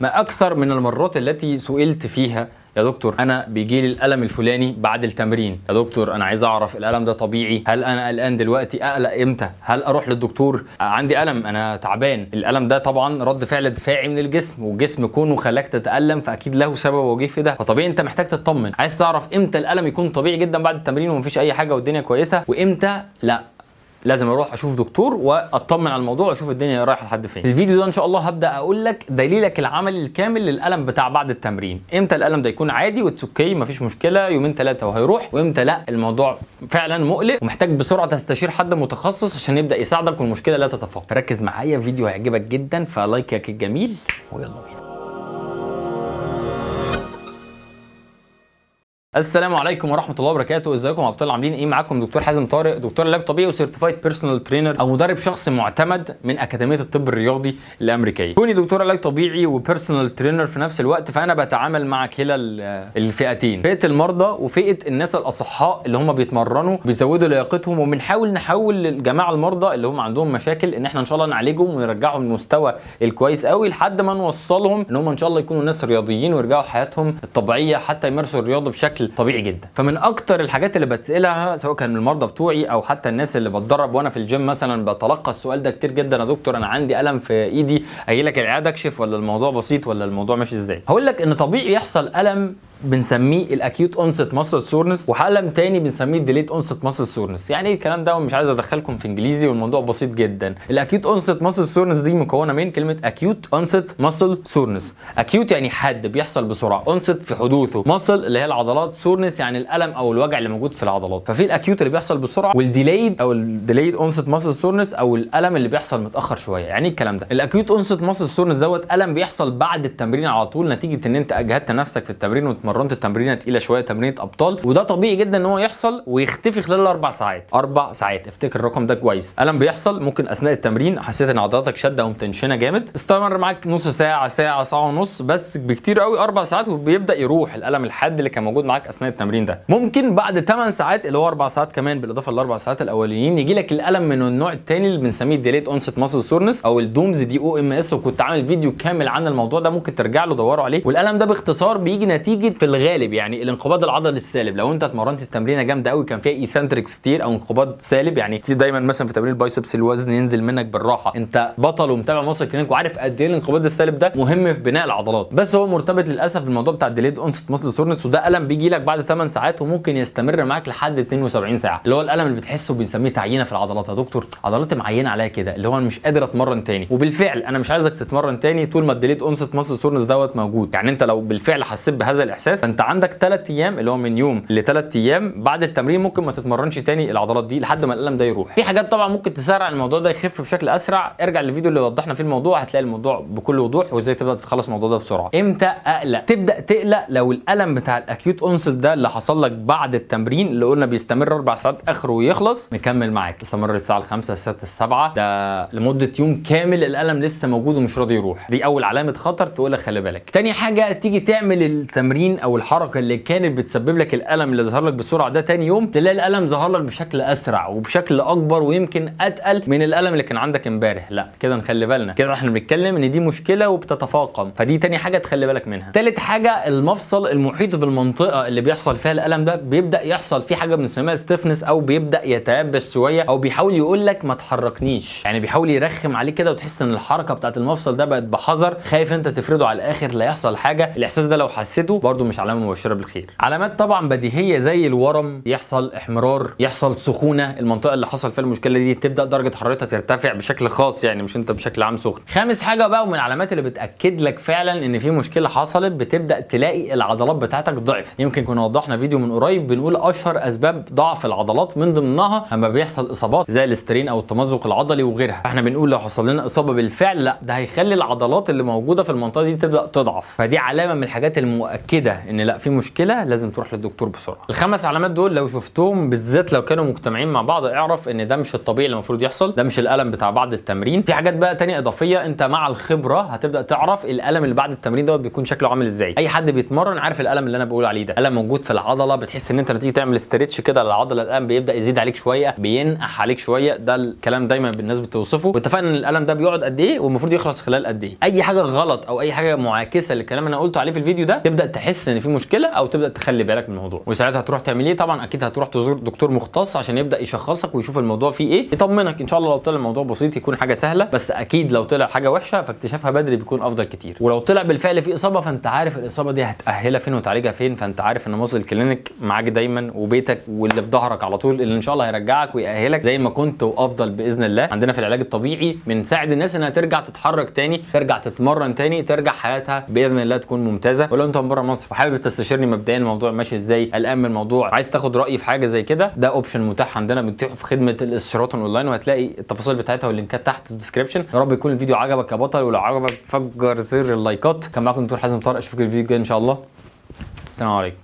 ما أكثر من المرات التي سئلت فيها يا دكتور أنا بيجيلي الألم الفلاني بعد التمرين، يا دكتور أنا عايز أعرف الألم ده طبيعي؟ هل أنا قلقان دلوقتي؟ أقلق إمتى؟ هل أروح للدكتور؟ عندي ألم، أنا تعبان. الألم ده طبعا رد فعل دفاعي من الجسم، والجسم كونه خلاك تتألم فأكيد له سبب وجيه في ده، فطبيعي أنت محتاج تطمن، عايز تعرف إمتى الألم يكون طبيعي جدا بعد التمرين ومفيش أي حاجة والدنيا كويسة، وإمتى لأ لازم اروح اشوف دكتور واطمن على الموضوع واشوف الدنيا رايحه لحد فين. الفيديو ده ان شاء الله هبدا اقول لك دليلك العملي الكامل للالم بتاع بعد التمرين، امتى الالم ده يكون عادي واتس مفيش مشكله يومين ثلاثه وهيروح، وامتى لا الموضوع فعلا مقلق ومحتاج بسرعه تستشير حد متخصص عشان يبدا يساعدك والمشكله لا تتفاقم. فركز معايا، فيديو هيعجبك جدا، فلايكك الجميل ويلا بينا. السلام عليكم ورحمه الله وبركاته، ازيكم يا ابطال؟ عاملين ايه؟ معاكم دكتور حازم طارق، دكتور علاج طبيعي وسيرتيفايد بيرسونال ترينر او مدرب شخصي معتمد من اكاديميه الطب الرياضي الامريكيه. كوني دكتور علاج طبيعي وبيرسونال ترينر في نفس الوقت، فانا بتعامل مع كلا الفئتين، فئه المرضى وفئه الناس الاصحاء اللي هم بيتمرنوا بيزودوا لياقتهم، وبنحاول نحول الجماعه المرضى اللي هم عندهم مشاكل ان احنا ان شاء الله نعالجهم ونرجعهم للمستوى الكويس قوي لحد ما نوصلهم ان هم ان شاء الله يكونوا ناس رياضيين ويرجعوا حياتهم الطبيعيه حتى يمارسوا الرياضه بشكل طبيعي جدا. فمن اكتر الحاجات اللي بتسالها سواء كان من المرضى بتوعي او حتى الناس اللي بتدرب وانا في الجيم مثلا، بتلقى السؤال ده كتير جدا: يا دكتور انا عندي الم في ايدي، اجي لك العياده اكشف ولا الموضوع بسيط ولا الموضوع ماشي ازاي؟ هقول لك ان طبيعي يحصل الم بنسميه الاكيوت اونست ماسل سورنس، وحالم تاني بنسميه الديليت اونست ماسل سورنس. يعني ايه الكلام ده؟ ومش عايز ادخلكم في انجليزي والموضوع بسيط جدا. الاكيوت اونست ماسل سورنس دي مكونه من كلمه اكيوت اونست ماسل سورنس. اكيوت يعني حاد بيحصل بسرعه، اونست في حدوثه، ماسل اللي هي العضلات، سورنس يعني الالم او الوجع اللي موجود في العضلات. ففي الاكيوت اللي بيحصل بسرعه، والديليد او الديليد اونست ماسل سورنس او الالم اللي بيحصل متاخر شويه. يعني الكلام ده الاكيوت اونست ماسل سورنس دوت الم بيحصل بعد التمرين على طول نتيجه ان انت اجهدت نفسك في التمرين واتمرنت التمرينه تقيله شويه، تمرينه ابطال، وده طبيعي جدا ان هو يحصل ويختفي خلال 4 ساعات. 4 ساعات، افتكر الرقم ده كويس. الم بيحصل ممكن اثناء التمرين حسيت ان عضلاتك شاده او متنشنه جامد، استمر معاك نص ساعه، ساعه، ساعه ونص، بس بكتير قوي 4 ساعات وبيبدا يروح الالم الحاد اللي كان موجود معاك اثناء التمرين ده. ممكن بعد 8 ساعات اللي هو 4 ساعات كمان بالاضافه لل4 ساعات الاولانيين يجي لك الالم من النوع الثاني اللي بنسميه ديليت اونست ماسل سورنس او الدومز دي او ام اس، وكنت عامل فيديو كامل عن الموضوع ده، ممكن ترجع له دوروا عليه. والالم ده باختصار بيجي نتيجه في الغالب يعني الانقباض العضلي السالب. لو انت اتمرنت التمرينه جامده قوي كان فيها ايسنتريك ستير او انقباض سالب، يعني دايما مثلا في تمرين البايسبس الوزن ينزل منك بالراحه، انت بطل ومتابع ماسل كلينيك وعارف قد ايه الانقباض السالب ده مهم في بناء العضلات، بس هو مرتبط للاسف بالموضوع بتاع الديليد اونست ماسل سورنس، وده الم بيجي لك بعد 8 ساعات وممكن يستمر معاك لحد 72 ساعه، اللي هو الالم اللي بتحسه بنسميه تعيينه في العضلات. يا دكتور عضلاتي معينه عليا كده، اللي هو انا مش قادر اتمرن تاني. وبالفعل انا مش عايزك تتمرن تاني طول ما الديليد اونست ماسل سورنس دوت موجود. يعني انت لو بالفعل حسيت بهذا الاحساس فانت عندك 3 ايام، اللي هو من يوم ل3 ايام بعد التمرين ممكن ما تتمرنش تاني العضلات دي لحد ما الالم ده يروح. في حاجات طبعا ممكن تسرع الموضوع ده يخف بشكل اسرع، ارجع للفيديو اللي وضحنا فيه الموضوع هتلاقي الموضوع بكل وضوح وازاي تبدا تتخلص الموضوع ده بسرعه. امتى اقلق؟ تبدا تقلق لو الالم بتاع الاكيوت اونست ده اللي حصل لك بعد التمرين اللي قلنا بيستمر 4 ساعات اخره ويخلص، مكمل معاك، استمر الساعه 5 6 7 ده لمده يوم كامل الالم لسه موجود ومش راضي يروح، دي اول علامه خطر تقول لك خلي بالك. تاني حاجه، تيجي تعمل التمرين او الحركه اللي كانت بتسبب لك الالم اللي ظهر لك بسرعه ده، تاني يوم تلاقي الالم ظهر لك بشكل اسرع وبشكل اكبر ويمكن اتقل من الالم اللي كان عندك امبارح. لا كده نخلي بالنا، كده احنا بنتكلم ان دي مشكله وبتتفاقم، فدي تاني حاجه تخلي بالك منها. تالت حاجه، المفصل المحيط بالمنطقه اللي بيحصل فيها الالم ده بيبدا يحصل فيه حاجه بنسميها ستيفنس او بيبدا يتيبس شويه، او بيحاول يقول لك ما تحركنيش، يعني بيحاول يرخم عليك كده وتحس ان الحركه بتاعت المفصل ده بقت بحذر، خايف انت تفرده على الاخر لا يحصل حاجه. الاحساس ده لو حسيته برده مش علامه مبشره بالخير. علامات طبعا بديهيه زي الورم، يحصل احمرار، يحصل سخونه، المنطقه اللي حصل فيها المشكله دي تبدا درجه حرارتها ترتفع بشكل خاص، يعني مش انت بشكل عام سخن. خامس حاجه بقى ومن العلامات اللي بتاكد لك فعلا ان في مشكله حصلت، بتبدا تلاقي العضلات بتاعتك ضعفت. يمكن كنا وضحنا فيديو من قريب بنقول اشهر اسباب ضعف العضلات من ضمنها اما بيحصل اصابات زي الاسترين او التمزق العضلي وغيرها. احنا بنقول لو حصل لنا اصابه بالفعل لا ده هيخلي العضلات اللي موجوده في المنطقه دي تبدا تضعف، فدي علامه من الحاجات المؤكده ان لا في مشكله لازم تروح للدكتور بسرعه. الخمس علامات دول لو شفتهم بالذات لو كانوا مجتمعين مع بعض اعرف ان ده مش الطبيعي اللي المفروض يحصل، ده مش الالم بتاع بعد التمرين. في حاجات بقى تانية اضافيه انت مع الخبره هتبدا تعرف الالم اللي بعد التمرين دوت بيكون شكله عامل ازاي. اي حد بيتمرن عارف الالم اللي انا بقول عليه ده، الم موجود في العضله، بتحس ان انت لما تيجي تعمل استريتش كده للعضله الالم بيبدا يزيد عليك شويه، بينقح عليك شويه. ده الكلام دايما الناس بتوصفه، واتفقنا ان الالم ده بيقعد قد ايه والمفروض يخلص خلال قد ايه. اي حاجه غلط او اي حاجه معاكسه للكلام اللي انا قلته عليه في الفيديو ده تبدا تحس ان في مشكله او تبدا تخلي بالك من الموضوع، وساعتها هتروح تعمل ايه؟ طبعا اكيد هتروح تزور دكتور مختص عشان يبدا يشخصك ويشوف الموضوع فيه ايه، يطمنك. ان شاء الله لو طلع الموضوع بسيط يكون حاجه سهله، بس اكيد لو طلع حاجه وحشه فاكتشافها بدري بيكون افضل كتير. ولو طلع بالفعل في اصابه فانت عارف الاصابه دي هتاهلها فين وتعالجها فين، فانت عارف ان مصل الكلينيك معاك دايما وبيتك واللي في ظهرك على طول، اللي ان شاء الله هيرجعك ويأهلك زي ما كنت وافضل باذن الله. عندنا في العلاج الطبيعي بنساعد الناس انها ترجع تتحرك تاني، ترجع تتمرن تاني، ترجع حياتها باذن الله تكون ممتازه. ولو انت من بره مصر وحابب تستشيرني مبدئيا الموضوع ماشي ازاي، قلقان من الموضوع، عايز تاخد رايي في حاجه زي كده، ده اوبشن متاح عندنا بنتيحه في خدمه الاستشارات اونلاين، وهتلاقي التفاصيل بتاعتها واللينكات تحت الديسكربشن. يا رب يكون الفيديو عجبك يا بطل، ولو عجبك فجر زر اللايكات. كان معاكم دكتور حازم طارق، اشوفك الفيديو الجاي ان شاء الله. السلام عليكم.